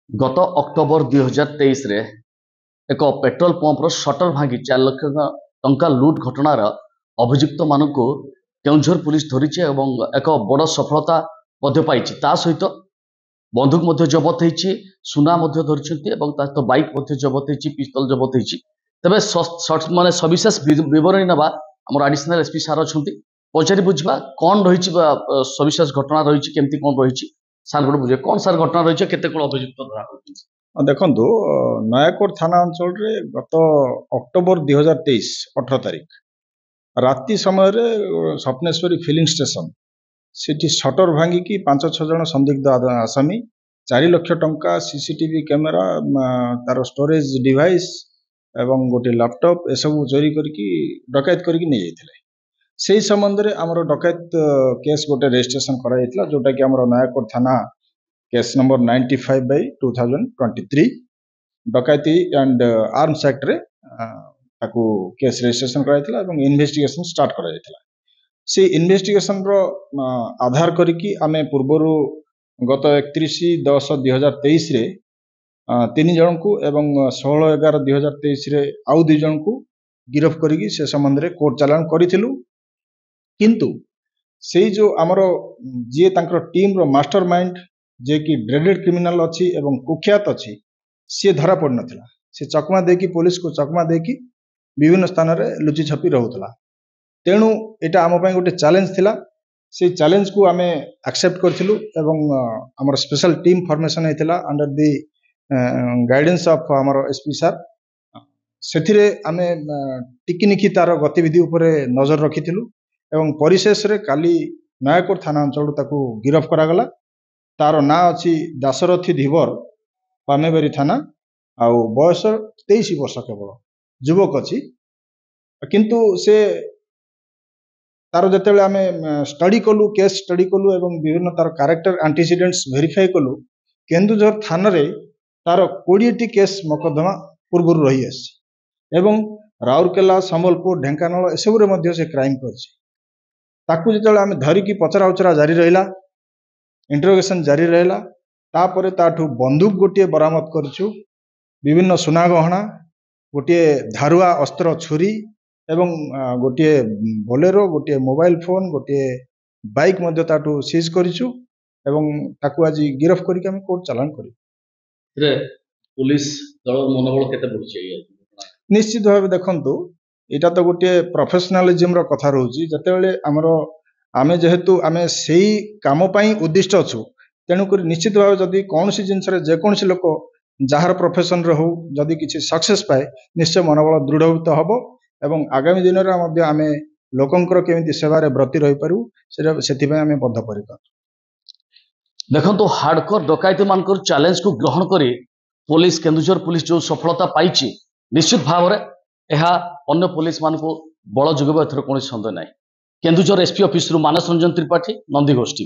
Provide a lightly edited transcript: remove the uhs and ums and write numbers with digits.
गत अक्टोबर 2023 रे एक पेट्रोल पंपर सटर भांगी 4 लाख टंका लुट घटनार अभियुक्त मानक केउझर पुलिस धरिचे एवं एक बड़ सफलता सहित बंदूक जबत होती सुना धरी बाइक जबत होती पिस्तल जबत होती तेज माने सविशेष बरणी ना आम आडिशनाल एसपी सार अच्छा पचारि बुझा कौन रही सविशेष घटना रही केमती कौन रही सार गोटे बुझे कौन सार घटना रही केते कौन अभियुक्त धरा देखु नयाकोट थाना अंचल गत अक्टोबर 2023 18 तारिख राति समय स्वप्नेश्वरी फिलिंग स्टेशन सिटी शटर भांगिकी 5-6 जन संदिग्ध आसामी 4 लाख टंका सीसीटीवी कैमेरा तार स्टोरेज डिवाइस एवं गोटे लैपटॉप एसबू चोरी करके डकैत करके नहीं जाइए से संबंध में आमर डकैत केस गोटे रजिस्ट्रेशन करा जोटा कि आमर नयाकोट थाना केस नंबर 95/2023 डकैती एंड आर्म्स एक्ट रे केस रजिस्ट्रेशन कराइथिला एवं इन्वेस्टिगेशन स्टार्ट कराइथिला से इन्वेस्टिगेशन रो आधार करिकी आमे पूर्वरु गत 31/10/2023 रे 3 जन को एवं 16/11/2023 रे आउ 2 जन को गिरफ्त करिकी से संबंध रे कोर्ट चालान करिथिलु किंतु से जो आमर जे तांकर टीम रो मास्टर माइंड जे कि ड्रेडेड क्रिमिनल अच्छी एवं कुख्यात अच्छी सी धरा पड़ नाला से चकमा देकी पुलिस को चकमा देकी विभिन्न स्थान रे लुचि छपी रहउतला तेणु एटा आम पई गोटे चैलेंज थिला से चैलेंज को आमे एक्सेप्ट करथिलु एवं हमर स्पेशल टीम फॉर्मेशन हेतिला अंडर दी गाइडेंस ऑफ हमर एसपी सर सेथिरे आमे टिकिनिखि तार गतिविधि उपरे नजर रखिथिलु एवं परिशेष रे काली नयाकोट थाना अंचल ताकू गिरफ्त करागला तार ना अच्छी दाशरथी धीवर पामेबेरी थाना आउ बयस 23 वर्ष केवल युवक अच्छी किंतु से तार जिते आम स्टडी कलु केस स्टडी कलु एवं विभिन्न तार कैरेक्टर एंटीसीडेंट्स वेरीफाई कलु केन्दुझर थाना रे तार 20टी केस मकदमा पूर्व रही आसी एवं राउरकेला संबलपुर ढेंकानाल एसबुरे मध्य से क्राइम करछि ताकू जिते आम धरिकी पचरा उचरा जारी रहिला इंटरोगेशन जारी रहला तापरे ताठू बंदूक गोटे बरामद करछु विभिन्न सुना गहना गोटे धारुआ अस्त्र छुरी एवं गोटे बोलेरो गोटे मोबाइल फोन गोटे बाइक मध्य ताठू सीज करछु एवं ताकू आज गिरफ्त करके हम कोर्ट चालान करी पुलिस दल मनोबल केते बढ़िए निश्चित भाव देखंतु एटा तो गोटे प्रोफेशनलिज्म रो कथा रहउची जतेबेले हमरो आमे जेहेतु आमे सेही काम पाई उद्दिष्ट अच्छु तेणुक निश्चित भाव जदि कौन सी जिनस जेकोसी लोक जार प्रोफेशन रहू जदि किसी सक्सेस पाए निश्चय मनोबल दृढ़भूत हम एवं आगामी दिन में आम लोकंकर केमिति सेवारे ब्रती रही पारू से बद्धपरिकर देखो हार्डकोर डकैती मान चैलेंज को ग्रहण कर पुलिस केन्दुझर पुलिस जो सफलता पाई निश्चित भाव में यह अन्य पुलिस मान को बल जोगेब एथर कौन सन्देह ना केन्दुझर एसपी ऑफिस मानस रंजन त्रिपाठी नंदी गोष्ठी।